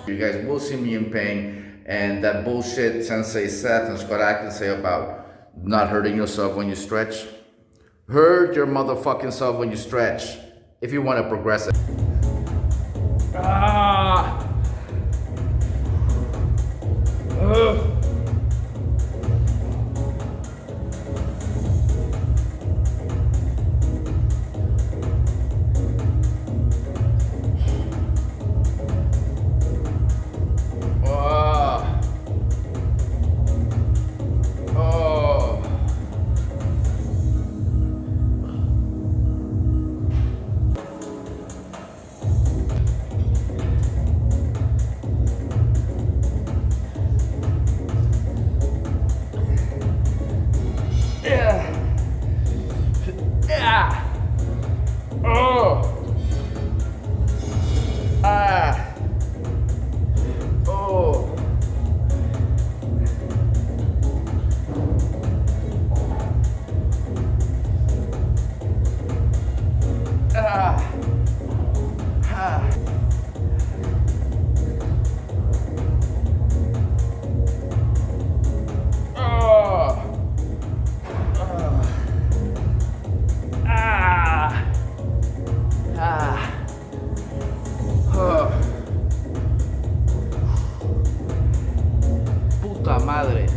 You guys will see me in pain, and that bullshit Sensei Seth and Scott Adkins say about not hurting yourself when you stretch. Hurt your motherfucking self when you stretch if you want to progress it. Ah! Ugh. Puta madre.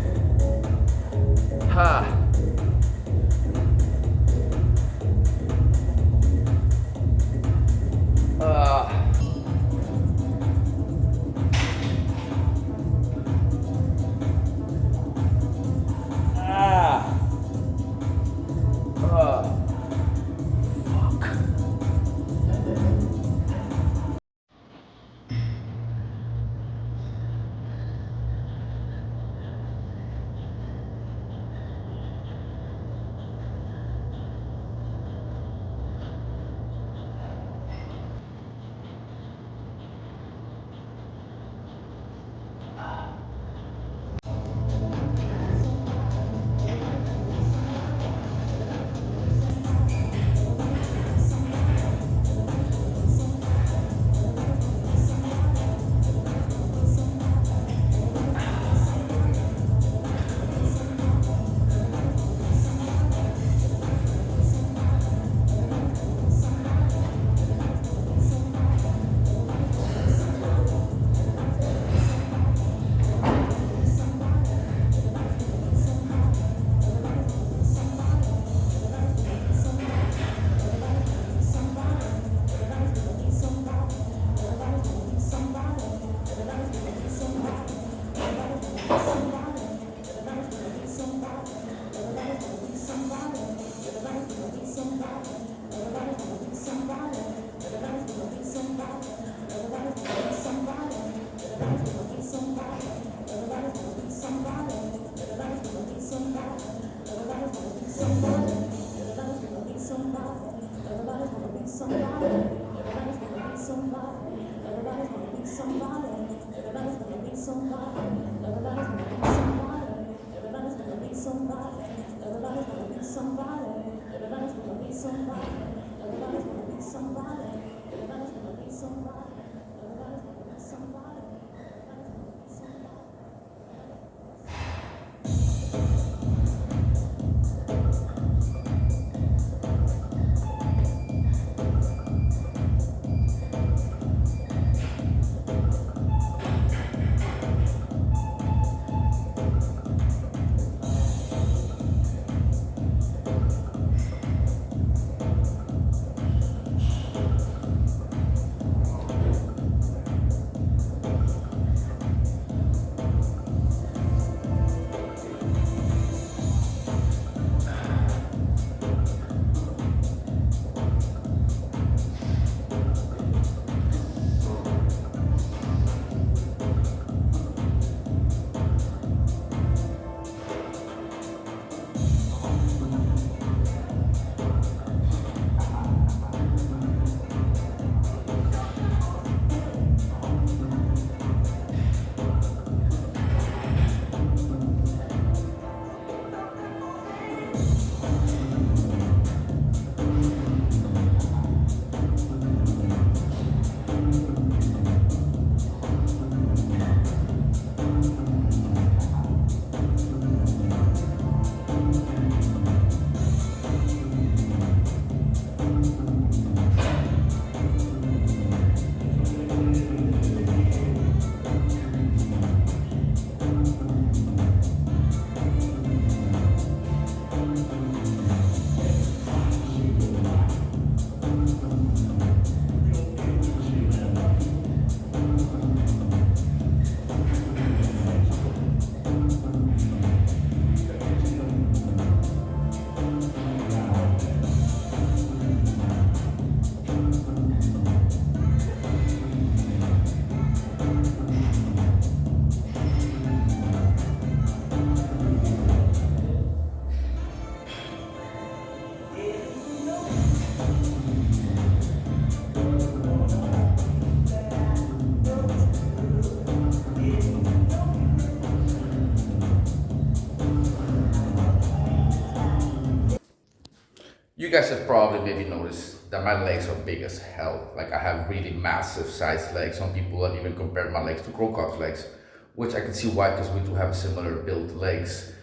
guys have probably maybe noticed that my legs are big as hell. Like I have really massive sized legs. Some people have even compared my legs to Crow Cop's legs, which I can see why, because we do have similar built legs,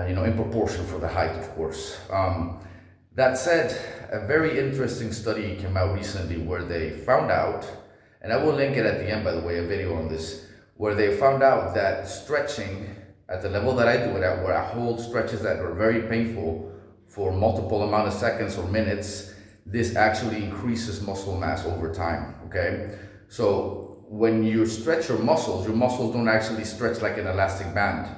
in proportion for the height, of course. That said, a very interesting study came out recently where they found out, and I will link it at the end, by the way, a video on this, where they found out that stretching at the level that I do it at, where I hold stretches that are very painful for multiple amount of seconds or minutes, this actually increases muscle mass over time, okay? So when you stretch your muscles don't actually stretch like an elastic band.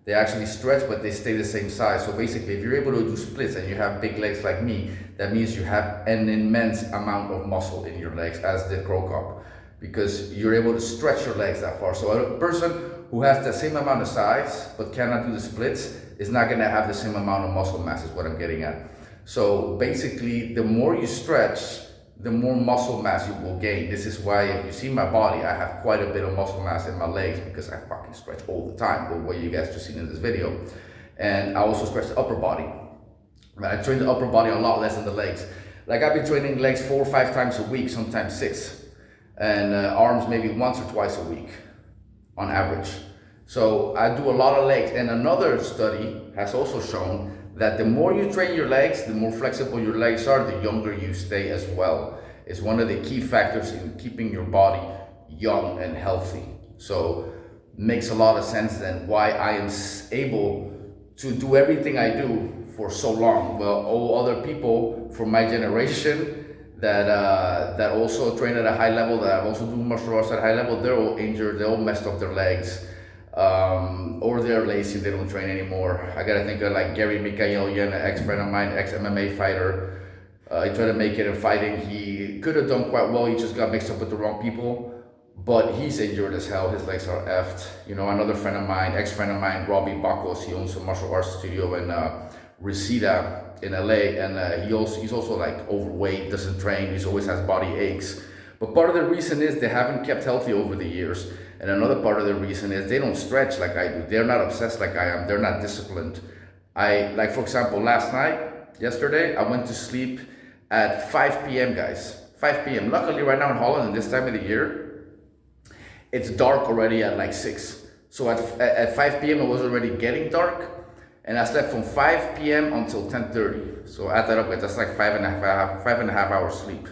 They actually stretch, but they stay the same size. So basically, if you're able to do splits and you have big legs like me, that means you have an immense amount of muscle in your legs, as did Crow Cop, because you're able to stretch your legs that far. So a person who has the same amount of size but cannot do the splits is not gonna have the same amount of muscle mass, is what I'm getting at. So basically, the more you stretch, the more muscle mass you will gain. This is why if you see my body, I have quite a bit of muscle mass in my legs because I fucking stretch all the time, the way you guys just seen in this video. And I also stretch the upper body. I train the upper body a lot less than the legs. Like I've been training legs 4 or 5 times a week, sometimes 6. And arms maybe once or twice a week on average. So I do a lot of legs. And another study has also shown that the more you train your legs, the more flexible your legs are, the younger you stay as well. It's one of the key factors in keeping your body young and healthy. So makes a lot of sense then why I am able to do everything I do for so long. Well, all other people from my generation that also train at a high level, that also do martial arts at a high level, they're all injured, they all messed up their legs. Or they're lazy, they don't train anymore. I gotta think of like Gary Mikhailian, an ex-friend of mine, ex-MMA fighter. He tried to make it in fighting. He could have done quite well, he just got mixed up with the wrong people. But he's injured as hell, his legs are effed. Another friend of mine, ex-friend of mine, Robbie Bacos, he owns a martial arts studio in Reseda in LA, and he's also like overweight, doesn't train, he always has body aches. But part of the reason is they haven't kept healthy over the years. And another part of the reason is they don't stretch like I do. They're not obsessed like I am. They're not disciplined. Like for example, yesterday, I went to sleep at 5 p.m. guys, 5 p.m. Luckily right now in Holland, in this time of the year, it's dark already at like 6. So at 5 p.m. it was already getting dark. And I slept from 5 p.m. until 10:30. So add that up, that's like 5.5 hours sleep.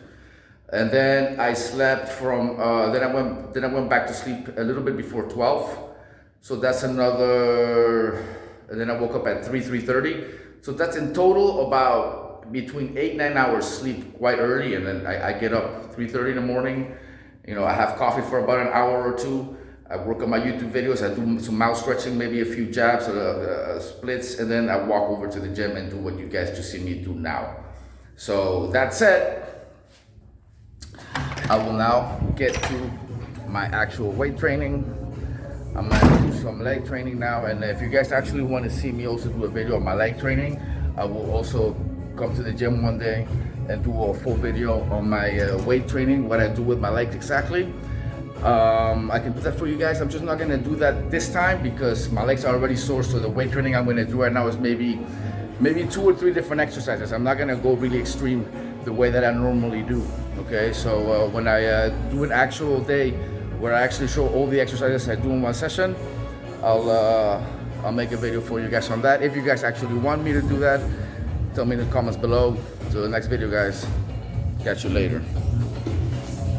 And then I slept from, then I went back to sleep a little bit before 12. So that's another, and then I woke up at 3:30. So that's in total about between 8-9 hours sleep quite early. And then I get up 3:30 in the morning. I have coffee for about an hour or two. I work on my YouTube videos. I do some mouth stretching, maybe a few jabs, splits. And then I walk over to the gym and do what you guys just see me do now. So that said, I will now get to my actual weight training. I'm gonna do some leg training now, and if you guys actually want to see me also do a video on my leg training, I will also come to the gym one day and do a full video on my weight training, what I do with my legs exactly. I can do that for you guys. I'm just not gonna do that this time because my legs are already sore, so the weight training I'm gonna do right now is maybe 2 or 3 different exercises. I'm not gonna go really extreme the way that I normally do. Okay, so when I do an actual day where I actually show all the exercises I do in one session, I'll make a video for you guys on that. If you guys actually want me to do that, tell me in the comments below. Till the next video, guys. Catch you later.